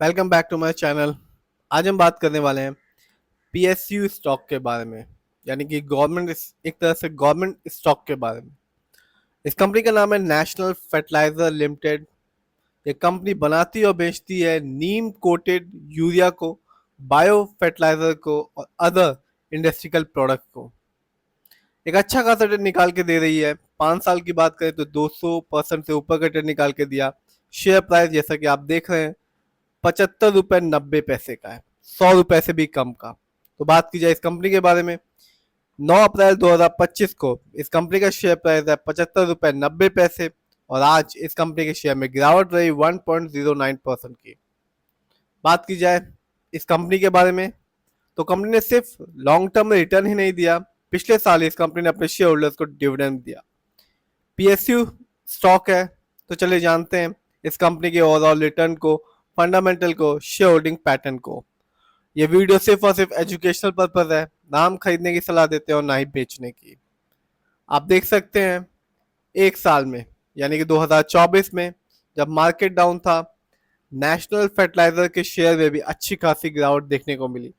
Welcome back to my channel. आज हम बात करने वाले हैं पीएसयू स्टॉक के बारे में, यानी कि गवर्नमेंट, एक तरह से गवर्नमेंट स्टॉक के बारे में। इस कंपनी का नाम है नेशनल फर्टिलाइजर लिमिटेड। ये कंपनी बनाती और बेचती है नीम कोटेड यूरिया को, बायो फर्टिलाइजर को और अदर इंडस्ट्रियल प्रोडक्ट को। एक अच्छा खासा रिटर्न निकाल के दे रही है। 5 साल की बात करें तो 200% से ऊपर का रिटर्न निकाल के दिया। शेयर प्राइस जैसा कि आप देख रहे हैं 75 रुपये 90 पैसे का है, 100 रुपए से भी कम का। तो बात की जाए इस कंपनी के बारे में, 9 अप्रैल 2025 को इस कंपनी का शेयर प्राइस है 75 रुपये 90 पैसे, और आज इस कंपनी के शेयर में गिरावट रही 1.09% की। बात की जाए इस कंपनी के बारे में, तो कंपनी ने सिर्फ लॉन्ग टर्म में रिटर्न ही नहीं दिया, पिछले साल इस कंपनी ने अपने शेयर होल्डर्स को डिविडेंड दिया। पीएसयू स्टॉक है, तो चलिए जानते हैं इस कंपनी के ओवरऑल रिटर्न को, फंडामेंटल को, शेयर होल्डिंग पैटर्न को। ये वीडियो सिर्फ और सिर्फ एजुकेशनल पर्पज है, ना हम खरीदने की सलाह देते हैं और ना ही बेचने की। आप देख सकते हैं एक साल में, यानी कि 2024 में जब मार्केट डाउन था, नेशनल फर्टिलाइजर के शेयर में भी अच्छी खासी गिरावट देखने को मिली,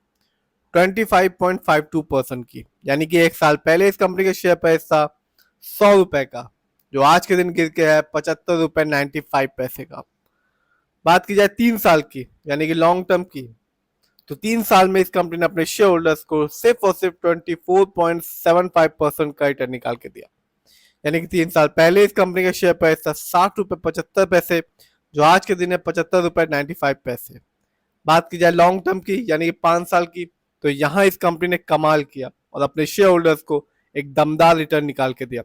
25.52% की। यानी कि एक साल पहले इस कंपनी का शेयर प्राइस था 100 रुपए का, जो आज के दिन गिर के है 75 रुपए 95 पैसे का। बात की जाए 3 साल की, यानी कि लॉन्ग टर्म की, तो 3 साल में इस कंपनी ने अपने शेयर होल्डर्स को सिर्फ और सिर्फ 24.75% का रिटर्न निकाल के दिया। यानी कि 3 साल पहले इस कंपनी का शेयर प्राइस था 60 रुपए 75 पैसे, जो आज के दिन है 75 रुपए 95 पैसे। बात की जाए लॉन्ग टर्म की, यानी कि 5 साल की, तो यहाँ इस कंपनी ने कमाल किया और अपने शेयर होल्डर्स को एक दमदार रिटर्न निकाल के दिया,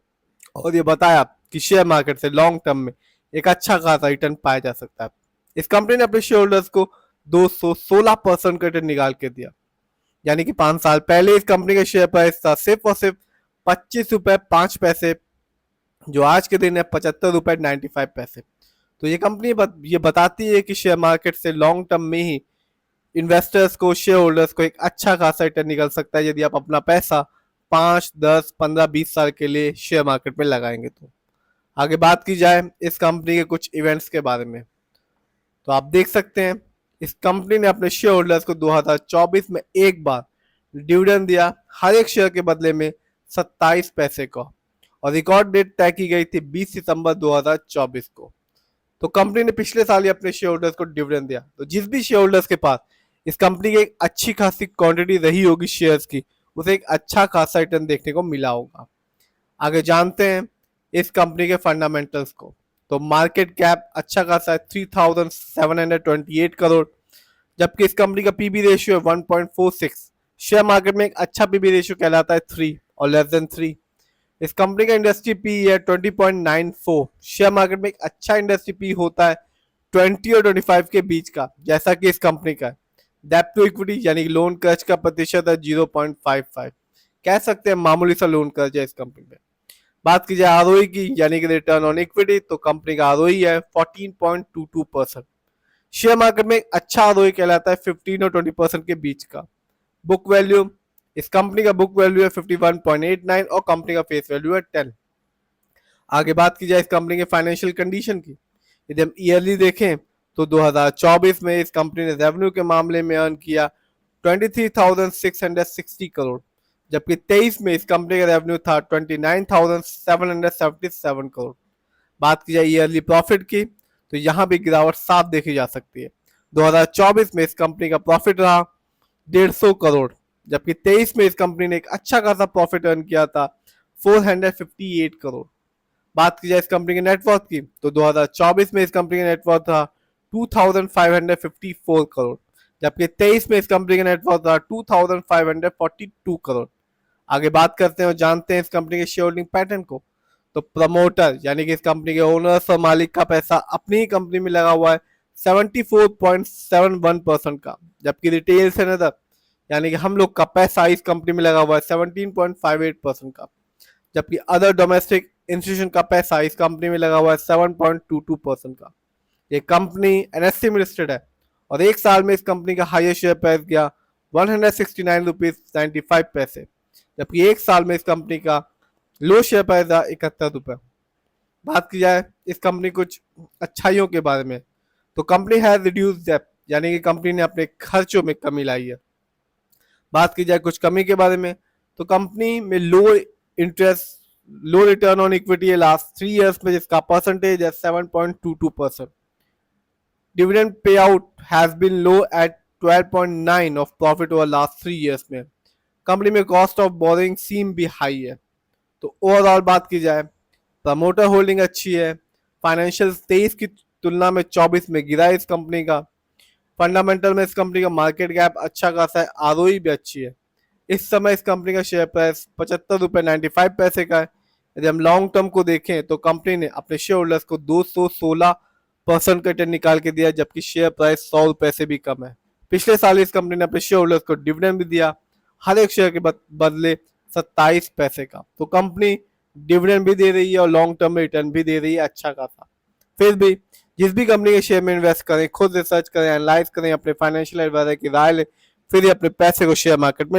और ये बताया कि शेयर मार्केट से लॉन्ग टर्म में एक अच्छा खासा रिटर्न पाया जा सकता है। इस कंपनी ने अपने शेयर होल्डर्स को 216% का रिटर्न निकाल के दिया। यानी कि 5 साल पहले इस कंपनी का शेयर प्राइस था सिर्फ और सिर्फ 25 रुपए 5 पैसे, जो आज के दिन है 75 रुपए 95 पैसे। तो ये कंपनी ये बताती है कि शेयर मार्केट से लॉन्ग टर्म में ही इन्वेस्टर्स को, शेयर होल्डर्स को एक अच्छा खासा रिटर्न निकल सकता है, यदि आप अपना पैसा 5 10 15 20 साल के लिए शेयर मार्केट में लगाएंगे तो। आगे बात की जाए इस कंपनी के कुछ इवेंट्स के बारे में, तो आप देख सकते हैं इस कंपनी ने अपने शेयर होल्डर्स को 2024 में एक बार डिविडेंड दिया, हर एक शेयर के बदले में 27 पैसे का, और रिकॉर्ड डेट तय की गई थी 20 सितंबर 2024 को। तो कंपनी ने पिछले साल ही अपने शेयर होल्डर्स को डिविडेंड दिया, तो जिस भी शेयर होल्डर्स के पास इस कंपनी की एक अच्छी खासी क्वांटिटी रही होगी शेयर्स की, उसे एक अच्छा खासा रिटर्न देखने को मिला होगा। आगे जानते हैं इस कंपनी के फंडामेंटल्स को। तो मार्केट कैप अच्छा खासा है 3728 करोड़, जबकि इस कंपनी का पीबी रेशियो है 1.46। शेयर मार्केट में एक अच्छा पीबी रेशियो कहलाता है 3 और लेस देन 3। इस कंपनी का इंडस्ट्री पी है 20.94। शेयर मार्केट में एक अच्छा इंडस्ट्री पी होता है 20 और 25 के बीच का, जैसा कि इस कंपनी का है। डेप्ट टू इक्विटी यानी कि लोन कर्ज का प्रतिशत है 0.55, कह सकते हैं मामूली सा लोन कर्ज है इस कंपनी में। बात की जाए आरओई की, यानी कि रिटर्न ऑन इक्विटी, तो कंपनी का आरओई है 14.22%। शेयर मार्केट में एक अच्छा आरओई कहलाता है 15 और 20% के बीच का। बुक वैल्यू, इस कंपनी का बुक वैल्यू है 51.89 और कंपनी का फेस वैल्यू है 10। आगे बात की जाए इस कंपनी के फाइनेंशियल कंडीशन की, यदि हम ईयरली देखें तो 2024 में इस कंपनी ने रेवेन्यू के मामले में अर्न किया 23,660 करोड़, जबकि 23 में इस कंपनी का रेवेन्यू था 29,777 करोड़। बात की जाए ईयरली प्रॉफिट की, तो यहाँ भी गिरावट साफ देखी जा सकती है। 2024 में इस कंपनी का प्रॉफिट रहा 150 करोड़, जबकि 23 में इस कंपनी ने एक अच्छा खासा प्रॉफिट अर्न किया था 458 करोड़। बात की जाए इस कंपनी के नेटवर्थ की, तो 2024 में इस कंपनी का नेटवर्थ था 2554 करोड़, जबकि 23 में इस कंपनी का नेटवर्थ था 2542 करोड़। आगे बात करते हैं और जानते हैं इस कंपनी के शेयर होल्डिंग पैटर्न को। तो प्रमोटर यानी कि इस कंपनी के ओनर्स और मालिक का पैसा अपनी ही कंपनी में लगा हुआ है 74.71% का, जबकि रिटेल से नदर यानी कि हम लोग का पैसा इस कंपनी में लगा हुआ है 17.58% का, जबकि अदर डोमेस्टिक इंस्टीट्यूशन का पैसा इस कंपनी में लगा हुआ है 7.22% का। ये कंपनी एनएससी में लिस्टेड है और एक साल में इस कंपनी का हाईएस्ट शेयर प्राइस गया 169 रुपीज 95 पैसे, जबकि एक साल में इस कंपनी का लो शेयर प्राइस था 71 रुपए। बात की जाए इस कंपनी कुछ अच्छाइयों के बारे में, तो कंपनी हैज रिड्यूस डेप्ट, यानी कि कंपनी ने अपने खर्चों में कमी लाई है। बात की जाए कुछ कमी के बारे में, तो कंपनी में interest low return on equity है लास्ट 3 ईयर्स में, जिसका परसेंटेज है 7.22%। Dividend payout has been low at 12.9 of profit over last 3 years में। कंपनी में कॉस्ट ऑफ बोरिंग सीम भी हाई है। तो ओवरऑल बात की जाए, प्रमोटर होल्डिंग अच्छी है। फाइनेंशियल 23 की तुलना में 24 में गिरा है इस कंपनी का। फंडामेंटल में इस कंपनी का मार्केट कैप अच्छा खासा है, आरओई भी अच्छी है। इस समय इस कंपनी का शेयर प्राइस 75 रुपये 95 पैसे का है। यदि हम लॉन्ग टर्म को देखें तो कंपनी ने अपने शेयर होल्डर्स को 216% का रिटर्न निकाल के दिया, जबकि शेयर प्राइस 100 रुपए से भी कम है। पिछले साल इस कंपनी ने अपने शेयर होल्डर्स को डिविडेंड भी दिया, हर एक शेयर के बदले 27 पैसे का। तो कंपनी डिविडेंड भी दे रही है और लॉन्ग टर्म में रिटर्न भी दे रही है अच्छा खासा। फिर भी जिस भी कंपनी के शेयर में इन्वेस्ट करें, खुद रिसर्च करें, एनालाइज करें, अपने फाइनेंशियल एडवाइजर की राय लें, फिर ही अपने पैसे को शेयर मार्केट में